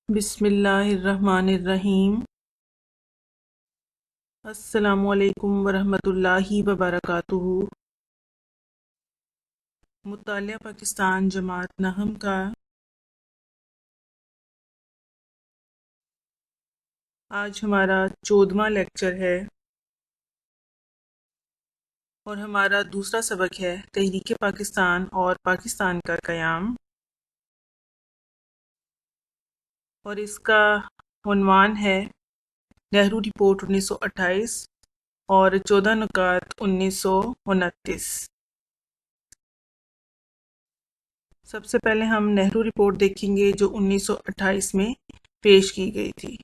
بسم اللہ الرحمن الرحیم۔ السلام علیکم ورحمۃ اللہ وبرکاتہ۔ مطالعہ پاکستان جماعت نہم کا آج ہمارا 14واں لیکچر ہے اور ہمارا دوسرا سبق ہے تحریک پاکستان اور پاکستان کا قیام، اور اس کا عنوان ہے نہرو رپورٹ 1928 اور 14 نکات 1929۔ سب سے پہلے ہم نہرو رپورٹ دیکھیں گے جو 1928 میں پیش کی گئی تھی۔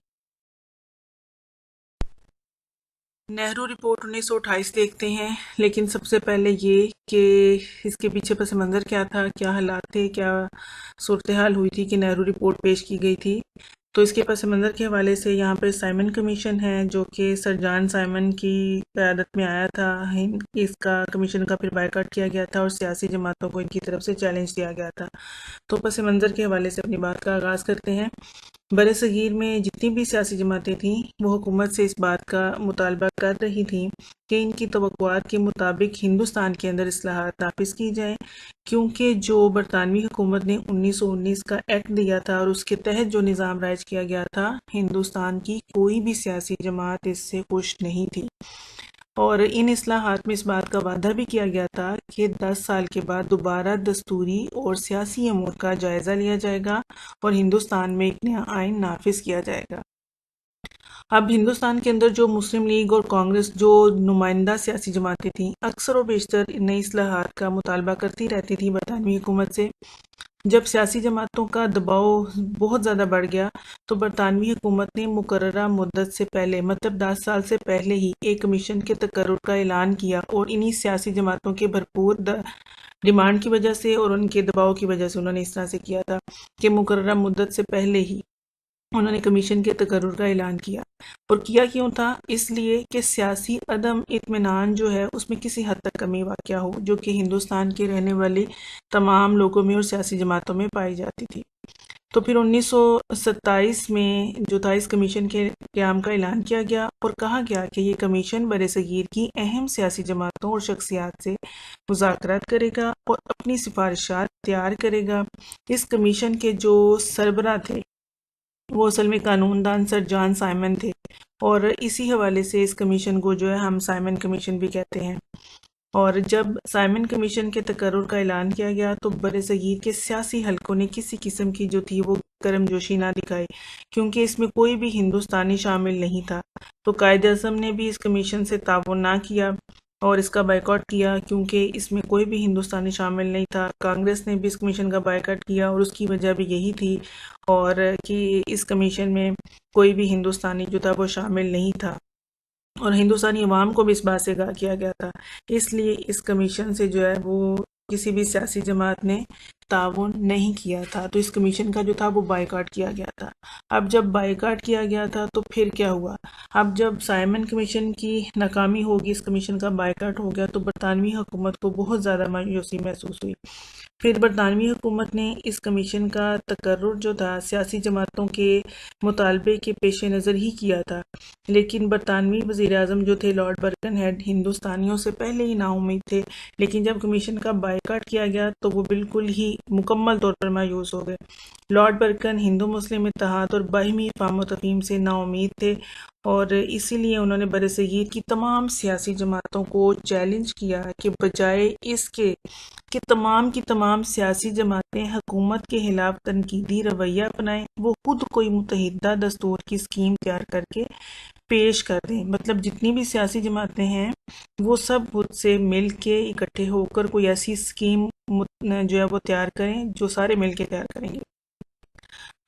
نہرو رپورٹ 1928 دیکھتے ہیں، لیکن سب سے پہلے یہ کہ اس کے پیچھے پس منظر کیا تھا، کیا حالات تھے، کیا صورتحال ہوئی تھی کہ نہرو رپورٹ پیش کی گئی تھی۔ تو اس کے پس منظر کے حوالے سے یہاں پہ سائمن کمیشن ہے جو کہ سر جان سائمن کی قیادت میں آیا تھا۔ اس کا کمیشن کا پھر بائیکاٹ کیا گیا تھا اور سیاسی جماعتوں کو ان کی طرف سے چیلنج دیا گیا تھا۔ تو پس منظر کے حوالے سے اپنی بات کا آغاز کرتے ہیں۔ بر صغیر میں جتنی بھی سیاسی جماعتیں تھیں وہ حکومت سے اس بات کا مطالبہ کر رہی تھیں کہ ان کی توقعات کے مطابق ہندوستان کے اندر اصلاحات نافذ کی جائیں، کیونکہ جو برطانوی حکومت نے 1919 کا ایکٹ دیا تھا اور اس کے تحت جو نظام رائج کیا گیا تھا، ہندوستان کی کوئی بھی سیاسی جماعت اس سے خوش نہیں تھی، اور ان اصلاحات میں اس بات کا وعدہ بھی کیا گیا تھا کہ 10 سال کے بعد دوبارہ دستوری اور سیاسی امور کا جائزہ لیا جائے گا اور ہندوستان میں ایک نیا آئین نافذ کیا جائے گا۔ اب ہندوستان کے اندر جو مسلم لیگ اور کانگریس جو نمائندہ سیاسی جماعتیں تھیں، اکثر و بیشتر نئی اصلاحات کا مطالبہ کرتی رہتی تھیں برطانوی حکومت سے۔ جب سیاسی جماعتوں کا دباؤ بہت زیادہ بڑھ گیا تو برطانوی حکومت نے مقررہ مدت سے پہلے، مطلب 10 سال سے پہلے ہی ایک کمیشن کے تقرر کا اعلان کیا، اور انہی سیاسی جماعتوں کے بھرپور ڈیمانڈ کی وجہ سے اور ان کے دباؤ کی وجہ سے انہوں نے اس طرح سے کیا تھا کہ مقررہ مدت سے پہلے ہی انہوں نے کمیشن کے تقرر کا اعلان کیا۔ اور کیا کیوں تھا؟ اس لیے کہ سیاسی عدم اطمینان جو ہے اس میں کسی حد تک کمی واقع ہو، جو کہ ہندوستان کے رہنے والے تمام لوگوں میں اور سیاسی جماعتوں میں پائی جاتی تھی۔ تو پھر 1927 میں جو تھا اس کمیشن کے قیام کا اعلان کیا گیا اور کہا گیا کہ یہ کمیشن بر صغیر کی اہم سیاسی جماعتوں اور شخصیات سے مذاکرات کرے گا اور اپنی سفارشات تیار کرے گا۔ اس کمیشن کے جو سربراہ تھے وہ اصل میں قانون دان سر جان سائمن تھے، اور اسی حوالے سے اس کمیشن کو جو ہے ہم سائمن کمیشن بھی کہتے ہیں۔ اور جب سائمن کمیشن کے تقرر کا اعلان کیا گیا تو بر صغیر کے سیاسی حلقوں نے کسی قسم کی جو تھی وہ گرم جوشی نہ دکھائی، کیونکہ اس میں کوئی بھی ہندوستانی شامل نہیں تھا۔ تو قائد اعظم نے بھی اس کمیشن سے تعاون نہ کیا اور اس کا بائیکاٹ کیا، کیونکہ اس میں کوئی بھی ہندوستانی شامل نہیں تھا۔ کانگریس نے بھی اس کمیشن کا بائیکاٹ کیا اور اس کی وجہ بھی یہی تھی، اور کہ اس کمیشن میں کوئی بھی ہندوستانی جو تھا وہ شامل نہیں تھا، اور ہندوستانی عوام کو بھی اس بات سے آگاہ کیا گیا تھا۔ اس لیے اس کمیشن سے جو ہے وہ کسی بھی سیاسی جماعت نے تعاون نہیں کیا تھا، تو اس کمیشن کا جو تھا وہ بائیکاٹ کیا گیا تھا۔ اب جب بائیکاٹ کیا گیا تھا تو پھر کیا ہوا؟ اب جب سائمن کمیشن کی ناکامی ہوگی، اس کمیشن کا بائیکاٹ ہو گیا، تو برطانوی حکومت کو بہت زیادہ مایوسی محسوس ہوئی۔ پھر برطانوی حکومت نے اس کمیشن کا تقرر جو تھا سیاسی جماعتوں کے مطالبے کے پیش نظر ہی کیا تھا، لیکن برطانوی وزیر اعظم جو تھے لارڈ برکن ہیڈ ہندوستانیوں سے پہلے ہی نا امید تھے، لیکن جب کمیشن کا بائیکاٹ کیا گیا تو وہ بالکل ہی مکمل طور پر مایوس ہو گئے۔ لارڈ برکن ہندو مسلم اتحاد اور باہمی افہام و تفہیم سے نا امید تھے، اور اسی لیے انہوں نے برصغیر کی تمام سیاسی جماعتوں کو چیلنج کیا کہ بجائے اس کے کہ تمام کی تمام سیاسی جماعتیں حکومت کے خلاف تنقیدی رویہ اپنائیں، وہ خود کوئی متحدہ دستور کی اسکیم تیار کر کے پیش کر دیں۔ مطلب جتنی بھی سیاسی جماعتیں ہیں وہ سب خود سے مل کے اکٹھے ہو کر کوئی ایسی اسکیم جو ہے وہ تیار کریں جو سارے مل کے تیار کریں گے۔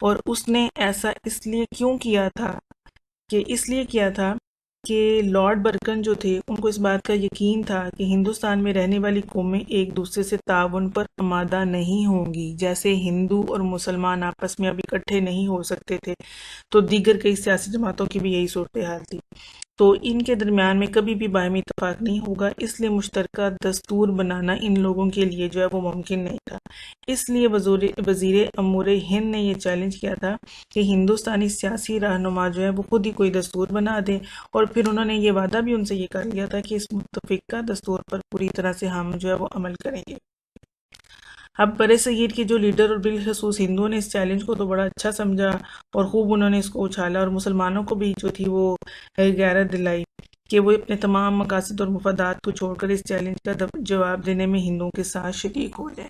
اور اس نے ایسا اس لیے کیوں کیا تھا کہ اس لیے کیا تھا کہ لارڈ برکن جو تھے ان کو اس بات کا یقین تھا کہ ہندوستان میں رہنے والی قومیں ایک دوسرے سے تعاون پر آمادہ نہیں ہوں گی، جیسے ہندو اور مسلمان آپس میں اب اکٹھے نہیں ہو سکتے تھے، تو دیگر کئی سیاسی جماعتوں کی بھی یہی صورتحال تھی۔ تو ان کے درمیان میں کبھی بھی باہمی اتفاق نہیں ہوگا، اس لیے مشترکہ دستور بنانا ان لوگوں کے لیے جو ہے وہ ممکن نہیں تھا۔ اس لیے وزیر امور ہند نے یہ چیلنج کیا تھا کہ ہندوستانی سیاسی رہنما جو ہے وہ خود ہی کوئی دستور بنا دیں، اور پھر انہوں نے یہ وعدہ بھی ان سے یہ کر لیا تھا کہ اس متفقہ دستور پر پوری طرح سے ہم جو ہے وہ عمل کریں گے۔ اب برِ صغیر کے جو لیڈر اور بالخصوص ہندوؤں نے اس چیلنج کو تو بڑا اچھا سمجھا اور خوب انہوں نے اس کو اچھالا، اور مسلمانوں کو بھی جو تھی وہ غیرت دلائی کہ وہ اپنے تمام مقاصد اور مفادات کو چھوڑ کر اس چیلنج کا جواب دینے میں ہندوؤں کے ساتھ شریک ہو جائیں۔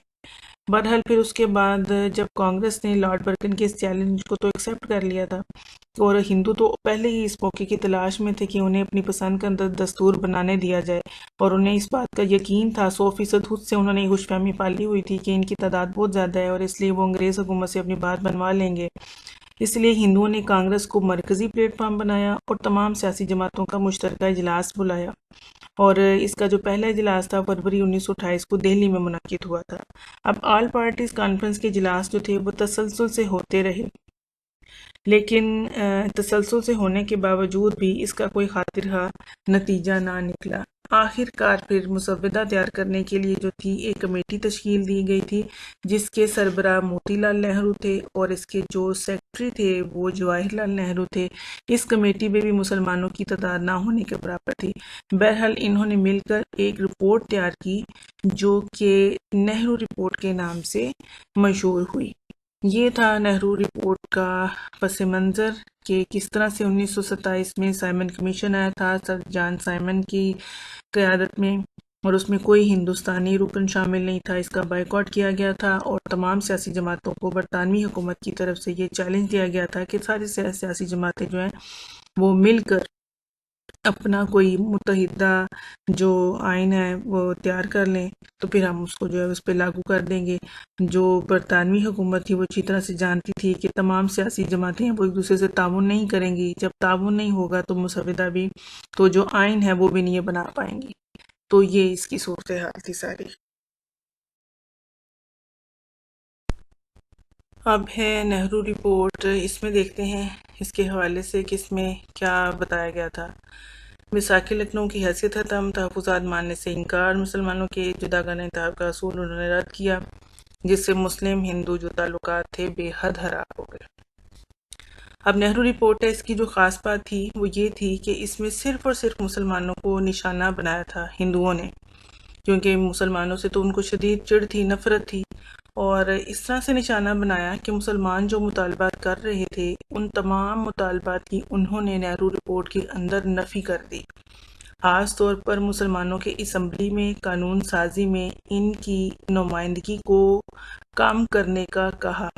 بہرحال پھر اس کے بعد جب کانگریس نے لارڈ برکن کے اس چیلنج کو تو ایکسیپٹ کر لیا تھا، اور ہندو تو پہلے ہی اس موقع کی تلاش میں تھے کہ انہیں اپنی پسند کا دستور بنانے دیا جائے، اور انہیں اس بات کا یقین تھا 100% خود سے انہوں نے یہ خوش فہمی پالی ہوئی تھی کہ ان کی تعداد بہت زیادہ ہے اور اس لیے وہ انگریز حکومت سے اپنی بات بنوا لیں گے۔ اس لیے ہندوؤں نے کانگریس کو مرکزی پلیٹ فارم بنایا اور تمام سیاسی جماعتوں کا مشترکہ اجلاس بلایا، اور اس کا جو پہلا اجلاس تھا فروری 1928 کو دہلی میں منعقد ہوا تھا۔ اب آل پارٹیز کانفرنس کے اجلاس جو تھے وہ تسلسل سے ہوتے رہے، لیکن تسلسل سے ہونے کے باوجود بھی اس کا کوئی خاطر خواہ نتیجہ نہ نکلا۔ آخر کار پھر مسودہ تیار کرنے کے لیے جو تھی ایک کمیٹی تشکیل دی گئی تھی، جس کے سربراہ موتی لال نہرو تھے اور اس کے جو سیکرٹری تھے وہ جواہر لال نہرو تھے۔ اس کمیٹی میں بھی مسلمانوں کی تعداد نہ ہونے کے برابر تھی۔ بہرحال انہوں نے مل کر ایک رپورٹ تیار کی جو کہ نہرو رپورٹ کے نام سے مشہور ہوئی۔ یہ تھا نہرو رپورٹ کا پس منظر کہ کس طرح سے 1927 میں سائمن کمیشن آیا تھا سر جان سائمن کی قیادت میں، اور اس میں کوئی ہندوستانی رکن شامل نہیں تھا۔ اس کا بائیکاٹ کیا گیا تھا اور تمام سیاسی جماعتوں کو برطانوی حکومت کی طرف سے یہ چیلنج دیا گیا تھا کہ ساری سیاسی جماعتیں جو ہیں وہ مل کر اپنا کوئی متحدہ جو آئین ہے وہ تیار کر لیں، تو پھر ہم اس کو جو ہے اس پہ لاگو کر دیں گے۔ جو برطانوی حکومت تھی وہ اچھی طرح سے جانتی تھی کہ تمام سیاسی جماعتیں وہ ایک دوسرے سے تعاون نہیں کریں گی، جب تعاون نہیں ہوگا تو مسودہ بھی تو جو آئین ہے وہ بھی نہیں بنا پائیں گی۔ تو یہ اس کی صورتحال تھی ساری۔ اب ہے نہرو رپورٹ، اس میں دیکھتے ہیں اس کے حوالے سے کہ اس میں کیا بتایا گیا تھا۔ میثاق لکھنؤ کی حیثیت ختم، تحفظات ماننے سے انکار، مسلمانوں کے جداگانہ انتخاب کا اصول انہوں نے رد کیا، جس سے مسلم ہندو جو تعلقات تھے بے حد خراب ہو گئے۔ اب نہرو رپورٹ ہے، اس کی جو خاص بات تھی وہ یہ تھی کہ اس میں صرف اور صرف مسلمانوں کو نشانہ بنایا تھا ہندوؤں نے، کیونکہ مسلمانوں سے تو ان کو شدید چڑ تھی، نفرت تھی، اور اس طرح سے نشانہ بنایا کہ مسلمان جو مطالبات کر رہے تھے ان تمام مطالبات کی انہوں نے نہرو رپورٹ کے اندر نفی کر دی۔ خاص طور پر مسلمانوں کے اسمبلی میں قانون سازی میں ان کی نمائندگی کو کم کرنے کا کہا۔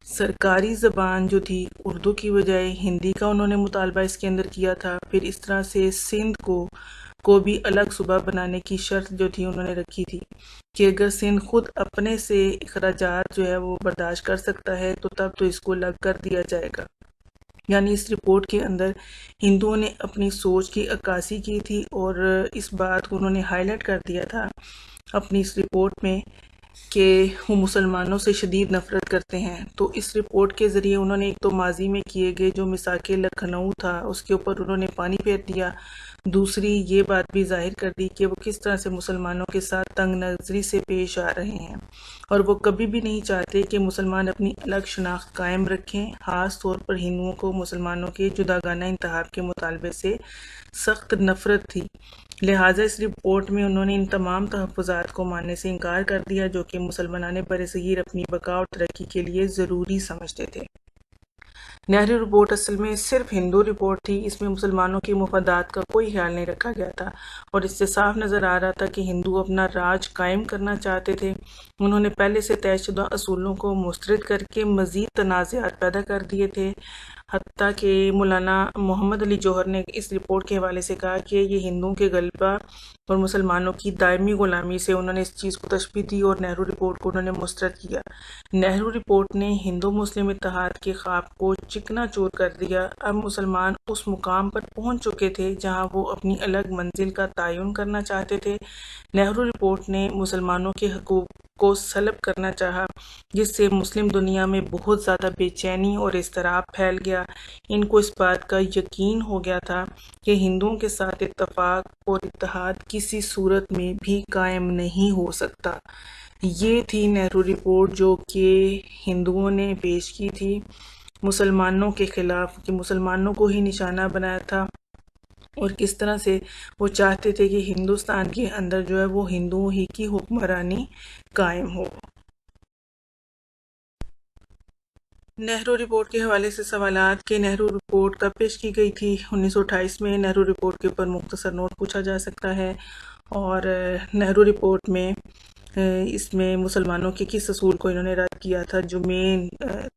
سرکاری زبان جو تھی اردو کی بجائے ہندی کا انہوں نے مطالبہ اس کے اندر کیا تھا۔ پھر اس طرح سے سندھ کو بھی الگ صوبہ بنانے کی شرط جو تھی انہوں نے رکھی تھی کہ اگر سندھ خود اپنے سے اخراجات جو ہے وہ برداشت کر سکتا ہے تو تب تو اس کو الگ کر دیا جائے گا۔ یعنی اس رپورٹ کے اندر ہندوؤں نے اپنی سوچ کی عکاسی کی تھی، اور اس بات کو انہوں نے ہائی لائٹ کر دیا تھا اپنی اس رپورٹ میں کہ وہ مسلمانوں سے شدید نفرت کرتے ہیں۔ تو اس رپورٹ کے ذریعے انہوں نے ایک تو ماضی میں کیے گئے جو میثاق لکھنؤ تھا اس کے اوپر انہوں نے پانی پھیر دیا، دوسری یہ بات بھی ظاہر کر دی کہ وہ کس طرح سے مسلمانوں کے ساتھ تنگ نظری سے پیش آ رہے ہیں، اور وہ کبھی بھی نہیں چاہتے کہ مسلمان اپنی الگ شناخت قائم رکھیں۔ خاص طور پر ہندوؤں کو مسلمانوں کے جداگانہ انتخاب کے مطالبے سے سخت نفرت تھی، لہٰذا اس رپورٹ میں انہوں نے ان تمام تحفظات کو ماننے سے انکار کر دیا جو کہ مسلمانان برصغیر اپنی بقا اور ترقی کے لیے ضروری سمجھتے تھے۔ نہرو رپورٹ اصل میں صرف ہندو رپورٹ تھی، اس میں مسلمانوں کے مفادات کا کوئی خیال نہیں رکھا گیا تھا، اور اس سے صاف نظر آ رہا تھا کہ ہندو اپنا راج قائم کرنا چاہتے تھے۔ انہوں نے پہلے سے طے شدہ اصولوں کو مسترد کر کے مزید تنازعات پیدا کر دیے تھے، حتیٰ کہ مولانا محمد علی جوہر نے اس رپورٹ کے حوالے سے کہا کہ یہ ہندوؤں کے غلبہ اور مسلمانوں کی دائمی غلامی سے انہوں نے اس چیز کو تشبیہ دی، اور نہرو رپورٹ کو انہوں نے مسترد کیا۔ نہرو رپورٹ نے ہندو مسلم اتحاد کے خواب کو چکنا چور کر دیا۔ اب مسلمان اس مقام پر پہنچ چکے تھے جہاں وہ اپنی الگ منزل کا تعین کرنا چاہتے تھے۔ نہرو رپورٹ نے مسلمانوں کے حقوق کو سلب کرنا چاہا، جس سے مسلم دنیا میں بہت زیادہ بے چینی اور اضطراب پھیل گیا۔ گیا، ان کو اس بات کا یقین ہو گیا تھا کہ ہندوؤں کے ساتھ اتفاق اور اتحاد کسی صورت میں بھی قائم نہیں ہو سکتا۔ یہ تھی نہرو رپورٹ جو کہ ہندوؤں نے پیش کی تھی مسلمانوں کے خلاف، کہ مسلمانوں کو ہی نشانہ بنایا تھا، اور کس طرح سے وہ چاہتے تھے کہ ہندوستان کے اندر جو ہے وہ ہندوؤں ہی کی حکمرانی قائم ہو۔ نہرو رپورٹ کے حوالے سے سوالات کہ نہرو رپورٹ کب پیش کی گئی تھی؟ 1928 میں نہرو رپورٹ کے اوپر مختصر نوٹ پوچھا جا سکتا ہے، اور نہرو رپورٹ میں اس میں مسلمانوں کے کس اصول کو انہوں نے رد کیا تھا جو مین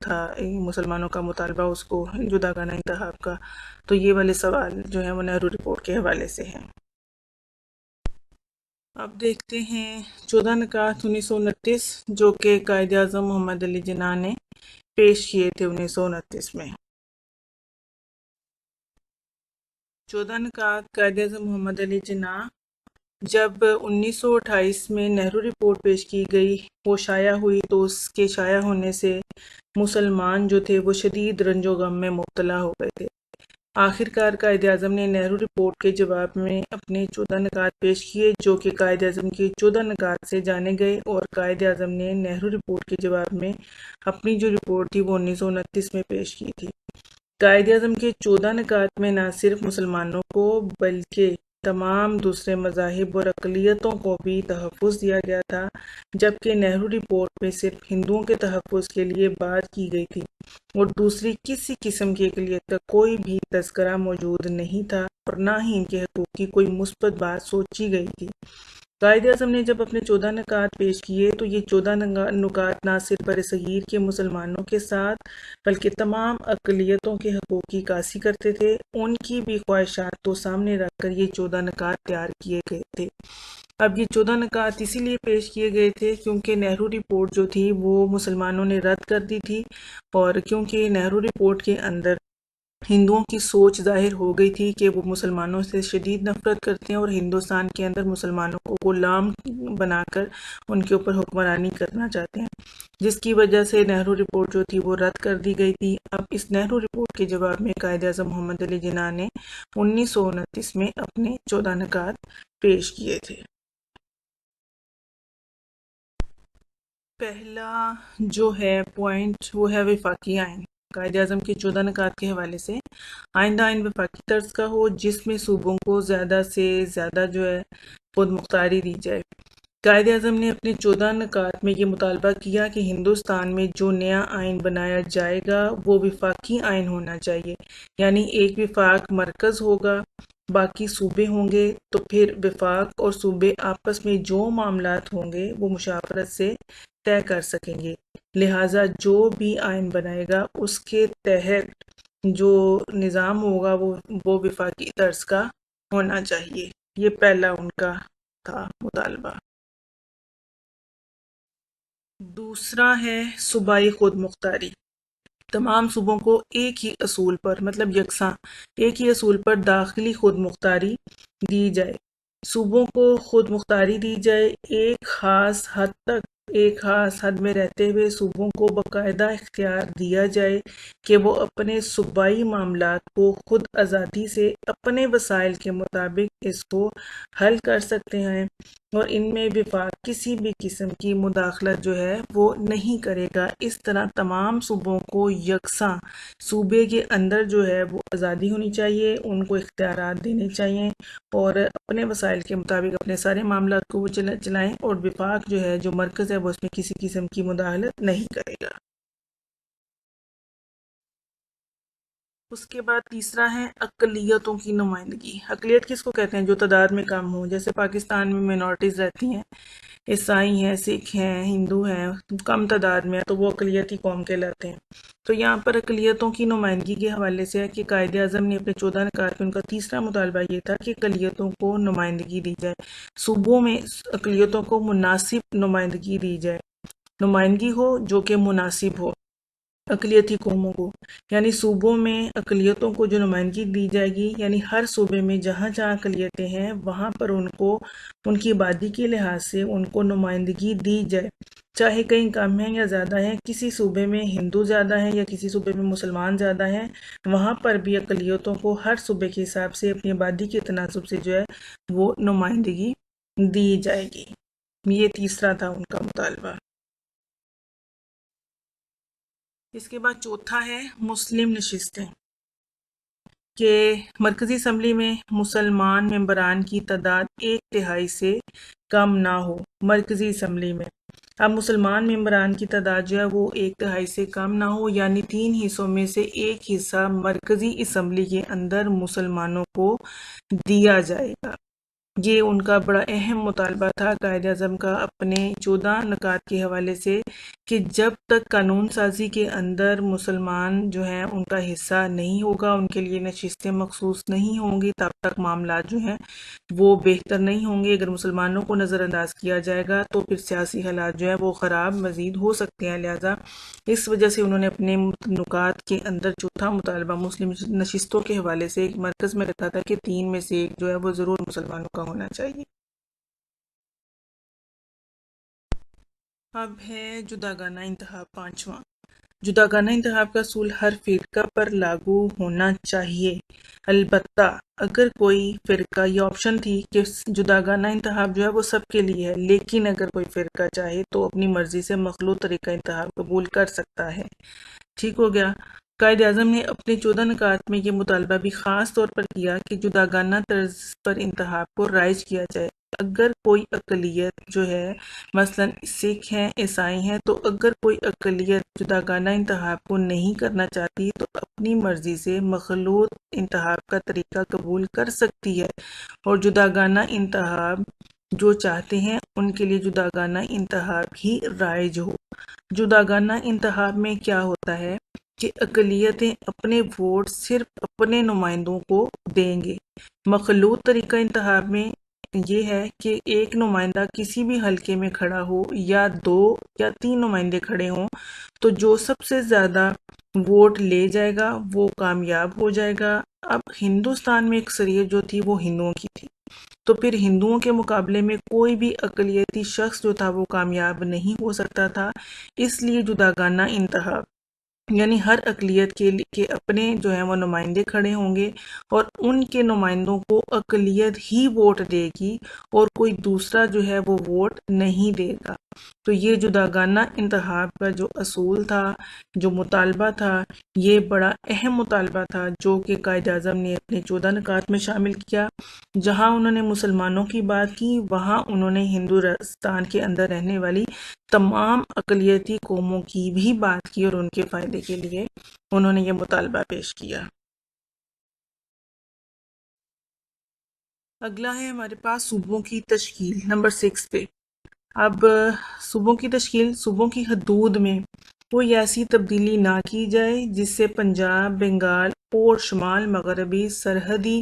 تھا مسلمانوں کا مطالبہ اس کو جداگانہ انتخاب کا، تو یہ والے سوال جو ہیں وہ نہرو رپورٹ کے حوالے سے ہیں۔ اب دیکھتے ہیں 14 نکات 1929 جو کہ قائد اعظم محمد علی جناح نے پیش کیے تھے 1929 میں۔ 14 نکات قائد اعظم محمد علی جناح جب 1928 میں نہرو رپورٹ پیش کی گئی، وہ شائع ہوئی، تو اس کے شائع ہونے سے مسلمان جو تھے وہ شدید رنج و غم میں مبتلا ہو گئے تھے۔ آخر کار قائد اعظم نے نہرو رپورٹ کے جواب میں اپنے 14 نکات پیش کیے جو کہ قائد اعظم کے 14 نکات سے جانے گئے، اور قائد اعظم نے نہرو رپورٹ کے جواب میں اپنی جو رپورٹ تھی وہ 1929 میں پیش کی تھی۔ قائد اعظم کے 14 نکات میں نہ صرف مسلمانوں کو بلکہ تمام دوسرے مذاہب اور اقلیتوں کو بھی تحفظ دیا گیا تھا، جبکہ نہرو رپورٹ میں صرف ہندوؤں کے تحفظ کے لیے بات کی گئی تھی اور دوسری کسی قسم کی اقلیت کا کوئی بھی تذکرہ موجود نہیں تھا، اور نہ ہی ان کے حقوق کی کوئی مثبت بات سوچی گئی تھی۔ قائد اعظم نے جب اپنے 14 نکات پیش کیے تو یہ 14 نکات نہ صرف برصغیر کے مسلمانوں کے ساتھ بلکہ تمام اقلیتوں کے حقوق کی عکاسی کرتے تھے، ان کی بھی خواہشات کو سامنے رکھ کر یہ 14 نکات تیار کیے گئے تھے۔ اب یہ 14 نکات اسی لیے پیش کیے گئے تھے کیونکہ نہرو رپورٹ جو تھی وہ مسلمانوں نے رد کر دی تھی، اور کیونکہ نہرو رپورٹ کے اندر ہندوؤں کی سوچ ظاہر ہو گئی تھی کہ وہ مسلمانوں سے شدید نفرت کرتے ہیں اور ہندوستان کے اندر مسلمانوں کو غلام بنا کر ان کے اوپر حکمرانی کرنا چاہتے ہیں، جس کی وجہ سے نہرو رپورٹ جو تھی وہ رد کر دی گئی تھی۔ اب اس نہرو رپورٹ کے جواب میں قائد اعظم محمد علی جناح نے 1929 میں اپنے 14 نکات پیش کیے تھے۔ پہلا جو ہے پوائنٹ وہ ہے وفاقی آئین۔ قائد اعظم کے 14 نکات کے حوالے سے آئندہ آئین وفاقی طرز کا ہو جس میں صوبوں کو زیادہ سے زیادہ جو ہے خود مختاری دی جائے۔ قائد اعظم نے اپنے 14 نکات میں یہ مطالبہ کیا کہ ہندوستان میں جو نیا آئین بنایا جائے گا وہ وفاقی آئین ہونا چاہیے، یعنی ایک وفاق مرکز ہوگا، باقی صوبے ہوں گے، تو پھر وفاق اور صوبے آپس میں جو معاملات ہوں گے وہ مشاورت سے طے کر سکیں گے، لہٰذا جو بھی آئین بنائے گا اس کے تحت جو نظام ہوگا وہ وفاقی طرز کا ہونا چاہیے۔ یہ پہلا ان کا تھا مطالبہ۔ دوسرا ہے صوبائی خود مختاری۔ تمام صوبوں کو ایک ہی اصول پر، مطلب یکساں ایک ہی اصول پر داخلی خود مختاری دی جائے۔ صوبوں کو خود مختاری دی جائے، ایک خاص حد تک، ایک خاص حد میں رہتے ہوئے صوبوں کو باقاعدہ اختیار دیا جائے کہ وہ اپنے صوبائی معاملات کو خود آزادی سے اپنے وسائل کے مطابق اس کو حل کر سکتے ہیں، اور ان میں وفاق کسی بھی قسم کی مداخلت جو ہے وہ نہیں کرے گا۔ اس طرح تمام صوبوں کو یکساں صوبے کے اندر جو ہے وہ آزادی ہونی چاہیے، ان کو اختیارات دینے چاہیے، اور اپنے وسائل کے مطابق اپنے سارے معاملات کو وہ چلائیں، اور وفاق جو ہے جو مرکز ہے وہ اس میں کسی قسم کی مداخلت نہیں کرے گا۔ اس کے بعد تیسرا ہے اقلیتوں کی نمائندگی۔ اقلیت کس کو کہتے ہیں؟ جو تعداد میں کم ہوں، جیسے پاکستان میں مینورٹیز رہتی ہیں، عیسائی ہیں، سکھ ہیں، ہندو ہیں، کم تعداد میں، تو وہ اقلیتی قوم کہلاتے ہیں۔ تو یہاں پر اقلیتوں کی نمائندگی کے حوالے سے ہے کہ قائد اعظم نے اپنے 14 نکات میں ان کا تیسرا مطالبہ یہ تھا کہ اقلیتوں کو نمائندگی دی جائے، صوبوں میں اقلیتوں کو مناسب نمائندگی دی جائے، نمائندگی ہو جو کہ مناسب ہو اقلیتی قوموں کو، یعنی صوبوں میں اقلیتوں کو جو نمائندگی دی جائے گی، یعنی ہر صوبے میں جہاں جہاں اقلیتیں ہیں وہاں پر ان کو ان کی آبادی کے لحاظ سے ان کو نمائندگی دی جائے، چاہے کہیں کم ہیں یا زیادہ ہیں، کسی صوبے میں ہندو زیادہ ہیں یا کسی صوبے میں مسلمان زیادہ ہیں، وہاں پر بھی اقلیتوں کو ہر صوبے کے حساب سے اپنی آبادی کے تناسب سے جو ہے وہ نمائندگی دی جائے گی۔ یہ تیسرا تھا ان کا مطالبہ۔ اس کے بعد چوتھا ہے مسلم نشستیں، کہ مرکزی اسمبلی میں مسلمان ممبران کی تعداد 1/3 سے کم نہ ہو۔ مرکزی اسمبلی میں اب مسلمان ممبران کی تعداد جو ہے وہ 1/3 سے کم نہ ہو، یعنی 3 حصوں میں سے ایک حصہ مرکزی اسمبلی کے اندر مسلمانوں کو دیا جائے گا۔ یہ ان کا بڑا اہم مطالبہ تھا قائد اعظم کا اپنے 14 نکات کے حوالے سے، کہ جب تک قانون سازی کے اندر مسلمان جو ہیں ان کا حصہ نہیں ہوگا، ان کے لیے نشستیں مخصوص نہیں ہوں گی، تب تک معاملات جو ہیں وہ بہتر نہیں ہوں گے۔ اگر مسلمانوں کو نظر انداز کیا جائے گا تو پھر سیاسی حالات جو ہے وہ خراب مزید ہو سکتے ہیں۔ لہٰذا اس وجہ سے انہوں نے اپنے نکات کے اندر چوتھا مطالبہ مسلم نشستوں کے حوالے سے ایک مرکز میں رکھا تھا کہ 3 میں سے ایک جو ہے وہ ضرور مسلمانوں کا ہونا چاہیے۔ اب ہے جداگانہ انتخاب، پانچواں۔ جداگانہ انتخاب کا اصول ہر فرقہ پر لاگو ہونا چاہیے، البتہ اگر کوئی فرقہ، یہ آپشن تھی کہ جداگانہ انتخاب جو ہے وہ سب کے لیے ہے، لیکن اگر کوئی فرقہ چاہے تو اپنی مرضی سے مخلوط طریقہ انتخاب قبول کر سکتا ہے۔ ٹھیک ہو گیا۔ قائد اعظم نے اپنے 14 نکات میں یہ مطالبہ بھی خاص طور پر کیا کہ جداگانہ طرز پر انتخاب کو رائج کیا جائے۔ اگر کوئی اقلیت جو ہے، مثلا سکھ ہیں، عیسائی ہیں، تو اگر کوئی اقلیت جداگانہ انتخاب کو نہیں کرنا چاہتی تو اپنی مرضی سے مخلوط انتخاب کا طریقہ قبول کر سکتی ہے، اور جداگانہ انتخاب جو چاہتے ہیں ان کے لیے جداگانہ انتخاب ہی رائج ہو۔ جداگانہ انتخاب میں کیا ہوتا ہے کہ اقلیتیں اپنے ووٹ صرف اپنے نمائندوں کو دیں گے۔ مخلوط طریقہ انتخاب میں یہ ہے کہ ایک نمائندہ کسی بھی حلقے میں کھڑا ہو یا 2 یا 3 نمائندے کھڑے ہوں، تو جو سب سے زیادہ ووٹ لے جائے گا وہ کامیاب ہو جائے گا۔ اب ہندوستان میں اکثریت جو تھی وہ ہندوؤں کی تھی، تو پھر ہندوؤں کے مقابلے میں کوئی بھی اقلیتی شخص جو تھا وہ کامیاب نہیں ہو سکتا تھا۔ اس لیے جداگانہ انتخاب یعنی ہر اقلیت کے اپنے جو ہیں وہ نمائندے کھڑے ہوں گے، اور ان کے نمائندوں کو اقلیت ہی ووٹ دے گی اور کوئی دوسرا جو ہے وہ ووٹ نہیں دے گا۔ تو یہ جداگانہ انتخاب کا جو اصول تھا، جو مطالبہ تھا، یہ بڑا اہم مطالبہ تھا جو کہ قائد اعظم نے اپنے 14 نکات میں شامل کیا۔ جہاں انہوں نے مسلمانوں کی بات کی، وہاں انہوں نے ہندوستان کے اندر رہنے والی تمام اقلیتی قوموں کی بھی بات کی اور ان کے فائدے کے لیے انہوں نے یہ مطالبہ پیش کیا۔ اگلا ہے ہمارے پاس صوبوں کی تشکیل، نمبر 6 پہ۔ اب صوبوں کی تشکیل، صوبوں کی حدود میں کوئی ایسی تبدیلی نہ کی جائے جس سے پنجاب، بنگال اور شمال مغربی سرحدی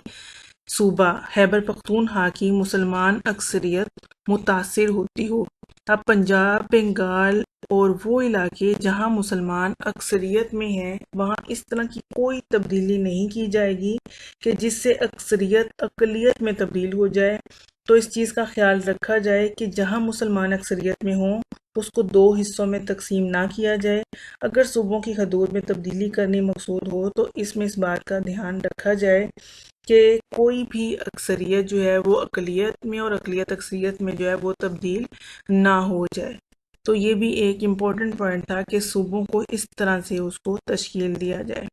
صوبہ خیبر پختونخوا کی مسلمان اکثریت متاثر ہوتی ہو۔ اب پنجاب، بنگال اور وہ علاقے جہاں مسلمان اکثریت میں ہیں، وہاں اس طرح کی کوئی تبدیلی نہیں کی جائے گی کہ جس سے اکثریت اقلیت میں تبدیل ہو جائے۔ تو اس چیز کا خیال رکھا جائے کہ جہاں مسلمان اکثریت میں ہوں اس کو 2 حصوں میں تقسیم نہ کیا جائے۔ اگر صوبوں کی حدود میں تبدیلی کرنی مقصود ہو تو اس میں اس بات کا دھیان رکھا جائے کہ کوئی بھی اکثریت جو ہے وہ اقلیت میں اور اقلیت اکثریت میں جو ہے وہ تبدیل نہ ہو جائے۔ تو یہ بھی ایک امپورٹنٹ پوائنٹ تھا کہ صوبوں کو اس طرح سے اس کو تشکیل دیا جائے۔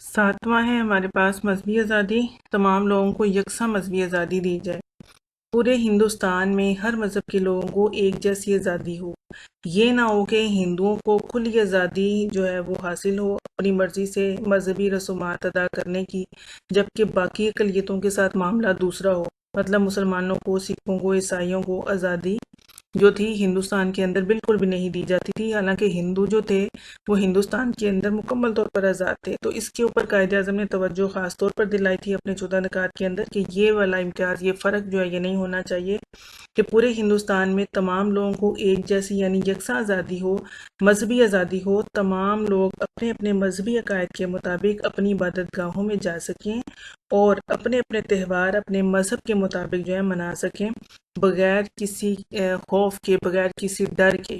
7واں ہے ہمارے پاس مذہبی آزادی، تمام لوگوں کو یکساں مذہبی آزادی دی جائے۔ پورے ہندوستان میں ہر مذہب کے لوگوں کو ایک جیسی آزادی ہو۔ یہ نہ ہو کہ ہندوؤں کو کھلی آزادی جو ہے وہ حاصل ہو اپنی مرضی سے مذہبی رسومات ادا کرنے کی، جبکہ باقی اقلیتوں کے ساتھ معاملہ دوسرا ہو۔ مطلب مسلمانوں کو، سکھوں کو، عیسائیوں کو آزادی جو تھی ہندوستان کے اندر بالکل بھی نہیں دی جاتی تھی، حالانکہ ہندو جو تھے وہ ہندوستان کے اندر مکمل طور پر آزاد تھے۔ تو اس کے اوپر قائد اعظم نے توجہ خاص طور پر دلائی تھی اپنے 14 نکات کے اندر کہ یہ والا امتیاز، یہ فرق جو ہے یہ نہیں ہونا چاہیے، کہ پورے ہندوستان میں تمام لوگوں کو ایک جیسی یعنی یکساں آزادی ہو، مذہبی آزادی ہو، تمام لوگ اپنے اپنے مذہبی عقائد کے مطابق اپنی عبادت گاہوں میں جا سکیں اور اپنے اپنے تہوار اپنے مذہب کے مطابق جو ہے منا سکیں، بغیر کسی خوف کے، بغیر کسی ڈر کے۔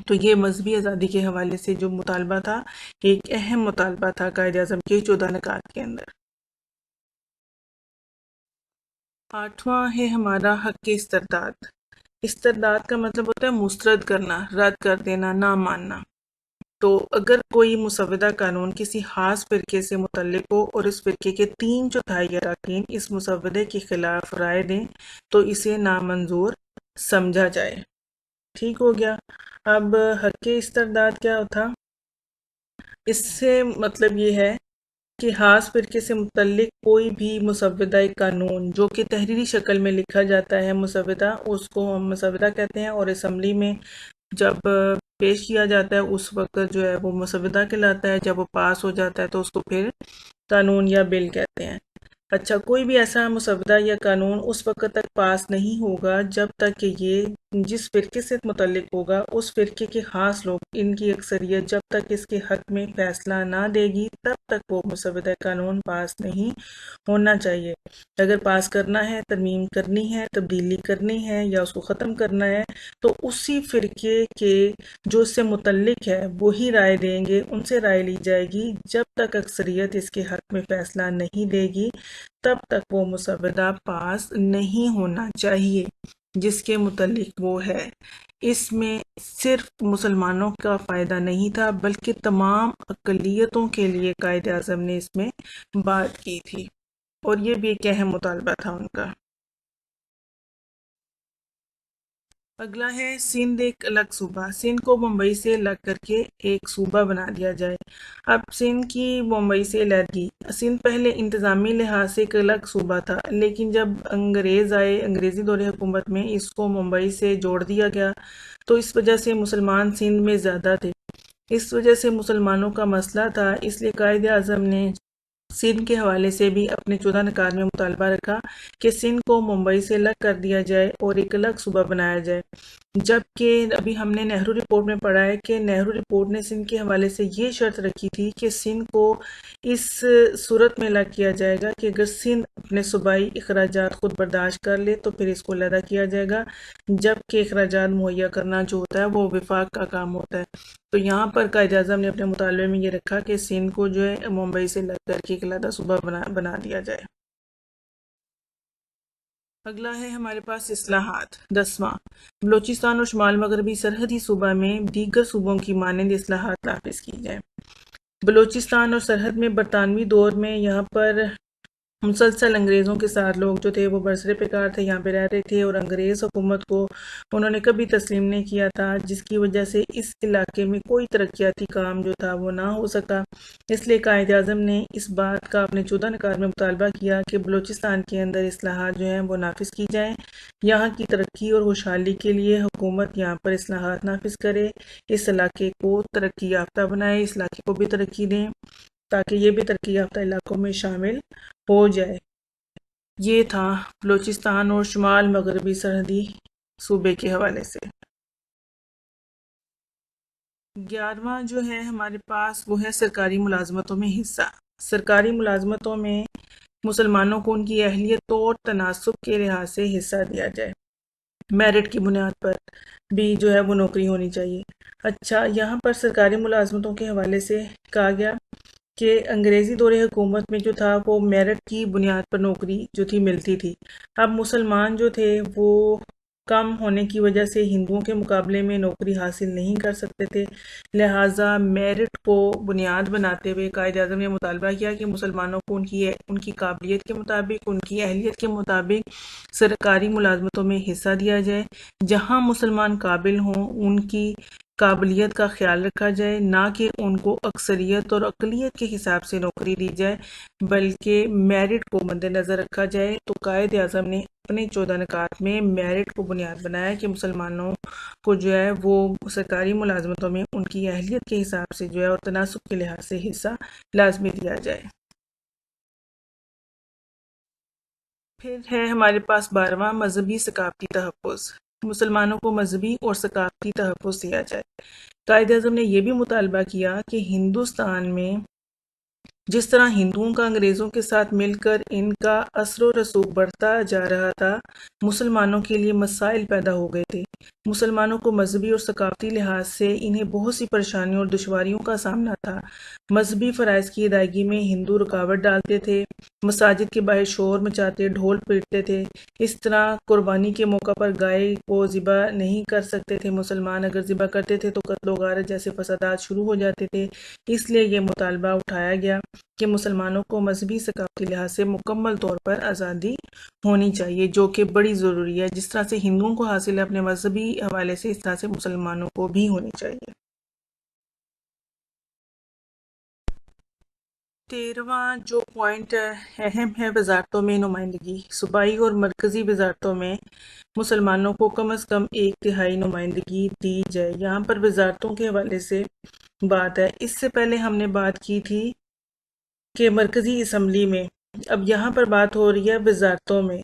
تو یہ مذہبی آزادی کے حوالے سے جو مطالبہ تھا، ایک اہم مطالبہ تھا قائد اعظم کے 14 نکات کے اندر۔ آٹھواں ہے ہمارا حق استرداد۔ استرداد کا مطلب ہوتا ہے مسترد کرنا، رد کر دینا، نہ ماننا۔ تو اگر کوئی مسودہ قانون کسی خاص فرقے سے متعلق ہو اور اس فرقے کے 3/4 اراکین اس مسودے کے خلاف رائے دیں تو اسے نامنظور سمجھا جائے۔ ٹھیک ہو گیا۔ اب حق استرداد کیا تھا؟ اس سے مطلب یہ ہے کہ خاص فرقے سے متعلق کوئی بھی مسودہ قانون جو کہ تحریری شکل میں لکھا جاتا ہے مسودہ، اس کو ہم مسودہ کہتے ہیں، اور اسمبلی میں جب پیش کیا جاتا ہے اس وقت جو ہے وہ مسودہ کہلاتا ہے، جب وہ پاس ہو جاتا ہے تو اس کو پھر قانون یا بل کہتے ہیں۔ اچھا، کوئی بھی ایسا مسودہ یا قانون اس وقت تک پاس نہیں ہوگا جب تک کہ یہ جس فرقے سے متعلق ہوگا اس فرقے کے خاص لوگ، ان کی اکثریت جب تک اس کے حق میں فیصلہ نہ دے گی تب تک وہ مسودہ قانون پاس نہیں ہونا چاہیے۔ اگر پاس کرنا ہے، ترمیم کرنی ہے، تبدیلی کرنی ہے یا اس کو ختم کرنا ہے تو اسی فرقے کے جو اس سے متعلق ہے وہی رائے دیں گے، ان سے رائے لی جائے گی۔ جب تک اکثریت اس کے حق میں فیصلہ نہیں دے گی تب تک وہ مسودہ پاس نہیں ہونا چاہیے جس کے متعلق وہ ہے۔ اس میں صرف مسلمانوں کا فائدہ نہیں تھا بلکہ تمام اقلیتوں کے لیے قائد اعظم نے اس میں بات کی تھی، اور یہ بھی ایک اہم مطالبہ تھا ان کا۔ اگلا ہے سندھ ایک الگ صوبہ۔ سندھ کو ممبئی سے الگ کر کے ایک صوبہ بنا دیا جائے۔ اب سندھ کی ممبئی سے علیحدگی۔ سندھ پہلے انتظامی لحاظ سے ایک الگ صوبہ تھا، لیکن جب انگریز آئے، انگریزی دور حکومت میں اس کو ممبئی سے جوڑ دیا گیا، تو اس وجہ سے مسلمان سندھ میں زیادہ تھے، اس وجہ سے مسلمانوں کا مسئلہ تھا۔ اس لیے قائد اعظم نے سندھ کے حوالے سے بھی اپنے 14 نکات میں مطالبہ رکھا کہ سندھ کو ممبئی سے الگ کر دیا جائے اور ایک الگ صوبہ بنایا جائے۔ جبکہ ابھی ہم نے نہرو رپورٹ میں پڑھا ہے کہ نہرو رپورٹ نے سندھ کے حوالے سے یہ شرط رکھی تھی کہ سندھ کو اس صورت میں الگ کیا جائے گا کہ اگر سندھ اپنے صوبائی اخراجات خود برداشت کر لے تو پھر اس کو علیحدہ کیا جائے گا، جبکہ اخراجات مہیا کرنا جو ہوتا ہے وہ وفاق کا کام ہوتا ہے۔ تو یہاں پر قائد اعظم نے اپنے مطالبے میں یہ رکھا کہ سندھ کو جو ہے ممبئی سے الگ کر کے ایک علیحدہ صوبہ بنا دیا جائے۔ اگلا ہے ہمارے پاس اصلاحات۔ 10واں، بلوچستان اور شمال مغربی سرحدی صوبہ میں دیگر صوبوں کی مانند اصلاحات نافذ کی جائیں۔ بلوچستان اور سرحد میں برطانوی دور میں یہاں پر مسلسل انگریزوں کے ساتھ لوگ جو تھے وہ برسر پیکار تھے، یہاں پہ رہتے تھے، اور انگریز حکومت کو انہوں نے کبھی تسلیم نہیں کیا تھا، جس کی وجہ سے اس علاقے میں کوئی ترقیاتی کام جو تھا وہ نہ ہو سکا۔ اس لیے قائد اعظم نے اس بات کا اپنے 14 نکات میں مطالبہ کیا کہ بلوچستان کے اندر اصلاحات جو ہیں وہ نافذ کی جائیں، یہاں کی ترقی اور خوشحالی کے لیے حکومت یہاں پر اصلاحات نافذ کرے، اس علاقے کو ترقی یافتہ بنائے، اس علاقے کو بھی ترقی دیں تاکہ یہ بھی ترقی یافتہ علاقوں میں شامل ہو جائے۔ یہ تھا بلوچستان اور شمال مغربی سرحدی صوبے کے حوالے سے۔ 11واں جو ہے ہمارے پاس وہ ہے سرکاری ملازمتوں میں حصہ۔ سرکاری ملازمتوں میں مسلمانوں کو ان کی اہلیت اور تناسب کے لحاظ سے حصہ دیا جائے، میرٹ کی بنیاد پر بھی جو ہے وہ نوکری ہونی چاہیے۔ اچھا، یہاں پر سرکاری ملازمتوں کے حوالے سے کہا گیا کہ انگریزی دور حکومت میں جو تھا وہ میرٹ کی بنیاد پر نوکری جو تھی ملتی تھی۔ اب مسلمان جو تھے وہ کم ہونے کی وجہ سے ہندوؤں کے مقابلے میں نوکری حاصل نہیں کر سکتے تھے، لہٰذا میرٹ کو بنیاد بناتے ہوئے قائد اعظم نے مطالبہ کیا کہ مسلمانوں کو ان کی قابلیت کے مطابق، ان کی اہلیت کے مطابق سرکاری ملازمتوں میں حصہ دیا جائے، جہاں مسلمان قابل ہوں ان کی قابلیت کا خیال رکھا جائے، نہ کہ ان کو اکثریت اور اقلیت کے حساب سے نوکری دی جائے بلکہ میرٹ کو مد نظر رکھا جائے۔ تو قائد اعظم نے اپنے 14 نکات میں میرٹ کو بنیاد بنایا کہ مسلمانوں کو جو ہے وہ سرکاری ملازمتوں میں ان کی اہلیت کے حساب سے جو ہے اور تناسب کے لحاظ سے حصہ لازمی دیا جائے۔ پھر ہے ہمارے پاس 12واں مذہبی ثقافتی تحفظ۔ مسلمانوں کو مذہبی اور ثقافتی تحفظ دیا جائے۔ قائد اعظم نے یہ بھی مطالبہ کیا کہ ہندوستان میں جس طرح ہندوؤں کا انگریزوں کے ساتھ مل کر ان کا اثر و رسوخ بڑھتا جا رہا تھا، مسلمانوں کے لیے مسائل پیدا ہو گئے تھے۔ مسلمانوں کو مذہبی اور ثقافتی لحاظ سے انہیں بہت سی پریشانیوں اور دشواریوں کا سامنا تھا۔ مذہبی فرائض کی ادائیگی میں ہندو رکاوٹ ڈالتے تھے، مساجد کے باہر شور مچاتے، ڈھول پیٹتے تھے۔ اس طرح قربانی کے موقع پر گائے کو ذبح نہیں کر سکتے تھے مسلمان، اگر ذبح کرتے تھے تو قتل و غارت جیسے فسادات شروع ہو جاتے تھے۔ اس لیے یہ مطالبہ اٹھایا گیا کہ مسلمانوں کو مذہبی ثقافتی لحاظ سے مکمل طور پر آزادی ہونی چاہیے، جو کہ بڑی ضروری ہے۔ جس طرح سے ہندوؤں کو حاصل ہے اپنے مذہبی حوالے سے، اس طرح سے مسلمانوں کو بھی ہونی چاہیے۔ 13واں جو پوائنٹ اہم ہے، وزارتوں میں نمائندگی۔ صوبائی اور مرکزی وزارتوں میں مسلمانوں کو کم از کم 1/3 نمائندگی دی جائے۔ یہاں پر وزارتوں کے حوالے سے بات ہے۔ اس سے پہلے ہم نے بات کی تھی کہ مرکزی اسمبلی میں، اب یہاں پر بات ہو رہی ہے وزارتوں میں۔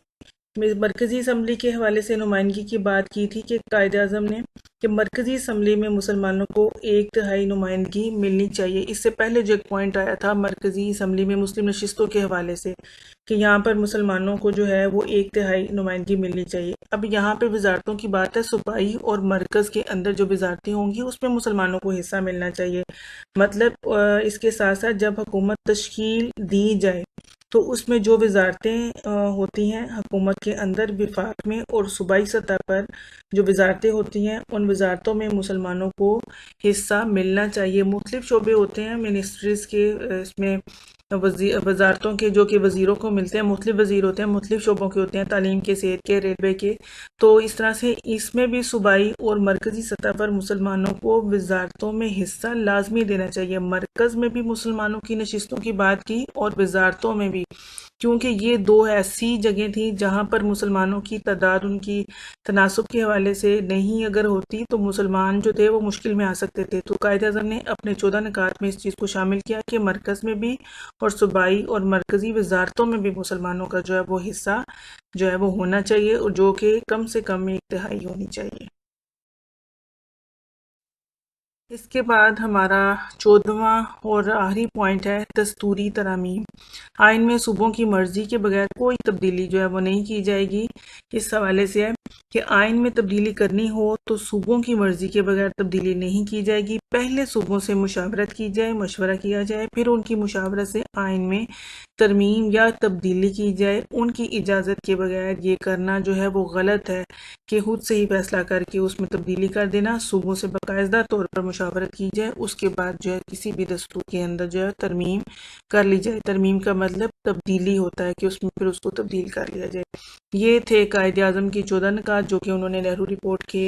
مرکزی اسمبلی کے حوالے سے نمائندگی کی بات کی تھی کہ قائد اعظم نے کہ مرکزی اسمبلی میں مسلمانوں کو 1/3 نمائندگی ملنی چاہیے۔ اس سے پہلے جو ایک پوائنٹ آیا تھا مرکزی اسمبلی میں مسلم نشستوں کے حوالے سے کہ یہاں پر مسلمانوں کو جو ہے وہ 1/3 نمائندگی ملنی چاہیے۔ اب یہاں پہ وزارتوں کی بات ہے، صوبائی اور مرکز کے اندر جو وزارتیں ہوں گی اس میں مسلمانوں کو حصہ ملنا چاہیے۔ مطلب اس کے ساتھ ساتھ جب حکومت تشکیل دی جائے تو اس میں جو وزارتیں ہوتی ہیں حکومت کے اندر، وفاق میں اور صوبائی سطح پر جو وزارتیں ہوتی ہیں، ان وزارتوں میں مسلمانوں کو حصہ ملنا چاہیے۔ مختلف شعبے ہوتے ہیں منسٹریز کے، اس میں وزارتوں کے جو کہ وزیروں کو ملتے ہیں، مختلف وزیر ہوتے ہیں، مختلف شعبوں کے ہوتے ہیں، تعلیم کے، صحت کے، ریلوے کے۔ تو اس طرح سے اس میں بھی صوبائی اور مرکزی سطح پر مسلمانوں کو وزارتوں میں حصہ لازمی دینا چاہیے۔ مرکز میں بھی مسلمانوں کی نشستوں کی بات کی اور وزارتوں میں بھی، کیونکہ یہ دو ایسی جگہیں تھیں جہاں پر مسلمانوں کی تعداد ان کی تناسب کے حوالے سے نہیں اگر ہوتی تو مسلمان جو تھے وہ مشکل میں آ سکتے تھے۔ تو قائد اعظم نے اپنے 14 نکات میں اس چیز کو شامل کیا کہ مرکز میں بھی اور صوبائی اور مرکزی وزارتوں میں بھی مسلمانوں کا جو ہے وہ حصہ جو ہے وہ ہونا چاہیے، اور جو کہ کم سے کم 1/3 ہونی چاہیے۔ اس کے بعد ہمارا 14واں اور آخری پوائنٹ ہے دستوری ترامیم۔ آئین میں صوبوں کی مرضی کے بغیر کوئی تبدیلی جو ہے وہ نہیں کی جائے گی۔ اس حوالے سے ہے کہ آئین میں تبدیلی کرنی ہو تو صوبوں کی مرضی کے بغیر تبدیلی نہیں کی جائے گی۔ پہلے صوبوں سے مشاورت کی جائے، مشورہ کیا جائے، پھر ان کی مشاورت سے آئین میں ترمیم یا تبدیلی کی جائے۔ ان کی اجازت کے بغیر یہ کرنا جو ہے وہ غلط ہے کہ خود سے ہی فیصلہ کر کے اس میں تبدیلی کر دینا۔ صوبوں سے باقاعدہ طور پر مشاورت کی جائے، اس کے بعد جو ہے کسی بھی دستور کے اندر جو ہے ترمیم کر لی جائے۔ ترمیم کا مطلب تبدیلی ہوتا ہے کہ اس میں پھر اس کو تبدیل کر لیا جائے۔ یہ تھے قائد اعظم کی 14 نکات جو کہ انہوں نے نہرو رپورٹ کے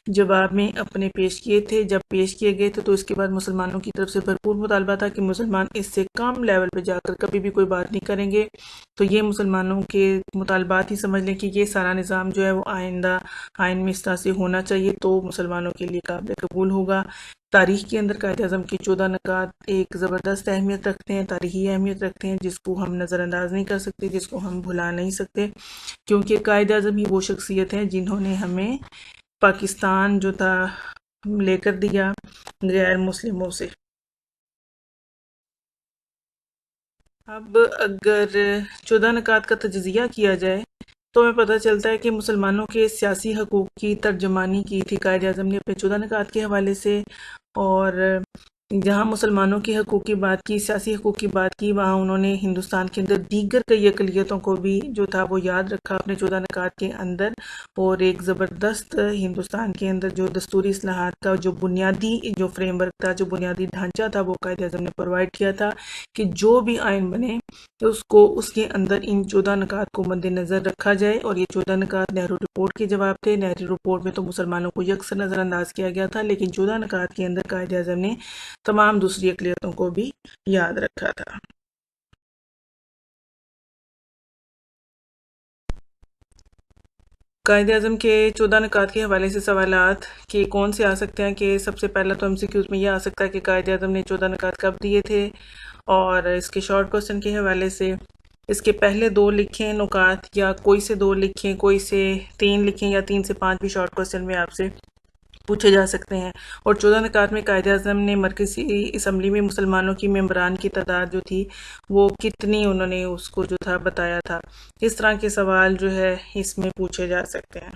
جواب میں اپنے پیش کیے تھے۔ جب پیش کیے گئے تھے تو اس کے بعد مسلمانوں کی طرف سے بھرپور مطالبہ تھا کہ مسلمان اس سے کم لیول پہ جا کر کبھی بھی کوئی بات نہیں کریں گے۔ تو یہ مسلمانوں کے مطالبات ہی سمجھ لیں کہ یہ سارا نظام جو ہے وہ آئندہ آئین میں اس طرح سے ہونا چاہیے تو مسلمانوں کے لیے قابل قبول ہوگا۔ تاریخ کے اندر قائد اعظم کی 14 نکات ایک زبردست اہمیت رکھتے ہیں، تاریخی اہمیت رکھتے ہیں، جس کو ہم نظر انداز نہیں کر سکتے، جس کو ہم بھلا نہیں سکتے، کیونکہ قائد اعظم ہی وہ شخصیت ہیں جنہوں نے ہمیں پاکستان جو تھا لے کر دیا غیر مسلموں سے۔ اب اگر 14 نکات کا تجزیہ کیا جائے تو ہمیں پتہ چلتا ہے کہ مسلمانوں کے سیاسی حقوق کی ترجمانی کی تھی قائد اعظم نے اپنے 14 نکات کے حوالے سے، اور جہاں مسلمانوں کے حقوق کی بات کی، سیاسی حقوق کی بات کی، وہاں انہوں نے ہندوستان کے اندر دیگر کئی اقلیتوں کو بھی جو تھا وہ یاد رکھا اپنے 14 نکات کے اندر، اور ایک زبردست ہندوستان کے اندر جو دستوری اصلاحات کا جو بنیادی جو فریم ورک تھا، جو بنیادی ڈھانچہ تھا، وہ قائد اعظم نے پرووائڈ کیا تھا کہ جو بھی آئین بنے تو اس کے اندر ان 14 نکات کو مد نظر رکھا جائے۔ اور یہ 14 نکات نہرو رپورٹ کے جواب تھے۔ نہرو رپورٹ میں تو مسلمانوں کو یکسر نظر انداز کیا گیا تھا، لیکن 14 نکات کے اندر قائد اعظم نے تمام دوسری اقلیتوں کو بھی یاد رکھا تھا۔ قائد اعظم کے 14 نکات کے حوالے سے سوالات کہ کون سے آ سکتے ہیں، کہ سب سے پہلا تو MCQs میں یہ آ سکتا ہے کہ قائد اعظم نے 14 نکات کب دیے تھے، اور اس کے شارٹ کوسچن کے حوالے سے اس کے پہلے 2 لکھیں نکات، یا کوئی سے 2 لکھیں، کوئی سے 3 لکھیں، یا 3 سے 5 بھی شارٹ کوسچن میں آپ سے پوچھے جا سکتے ہیں۔ اور 14 نکات میں قائد اعظم نے مرکزی اسمبلی میں مسلمانوں کی ممبران کی تعداد جو تھی وہ کتنی انہوں نے اس کو جو تھا بتایا تھا۔ اس طرح کے سوال جو ہے اس میں پوچھے جا سکتے ہیں۔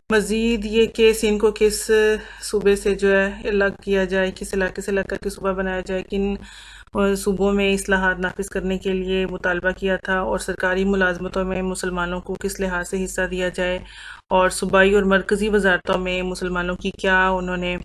مزید یہ کہ سندھ کو کس صوبے سے جو ہے الگ کیا جائے، کس علاقے سے الگ کر کے صوبہ بنایا جائے، کن صوبوں میں اصلاحات نافذ کرنے کے لیے مطالبہ کیا تھا، اور سرکاری ملازمتوں میں مسلمانوں کو کس لحاظ سے حصہ دیا جائے، اور صوبائی اور مرکزی وزارتوں میں مسلمانوں کی کیا انہوں نے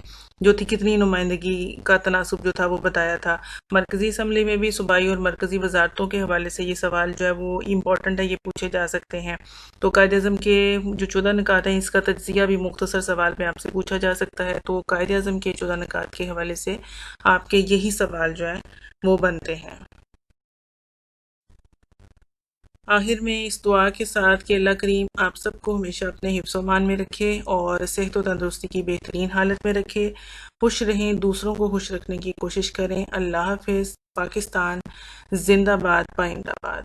جو تھی کتنی نمائندگی کا تناسب جو تھا وہ بتایا تھا۔ مرکزی اسمبلی میں بھی صوبائی اور مرکزی وزارتوں کے حوالے سے یہ سوال جو ہے وہ امپورٹنٹ ہے، یہ پوچھے جا سکتے ہیں۔ تو قائد اعظم کے جو 14 نکات ہیں اس کا تجزیہ بھی مختصر سوال میں آپ سے پوچھا جا سکتا ہے، تو قائد اعظم کے 14 نکات کے حوالے سے آپ کے یہی سوال جو ہیں وہ بنتے ہیں۔ آخر میں اس دعا کے ساتھ کہ اللہ کریم آپ سب کو ہمیشہ اپنے حفظ و امان میں رکھے اور صحت و تندرستی کی بہترین حالت میں رکھے، خوش رہیں، دوسروں کو خوش رکھنے کی کوشش کریں۔ اللہ حافظ۔ پاکستان زندہ باد، پائندہ باد۔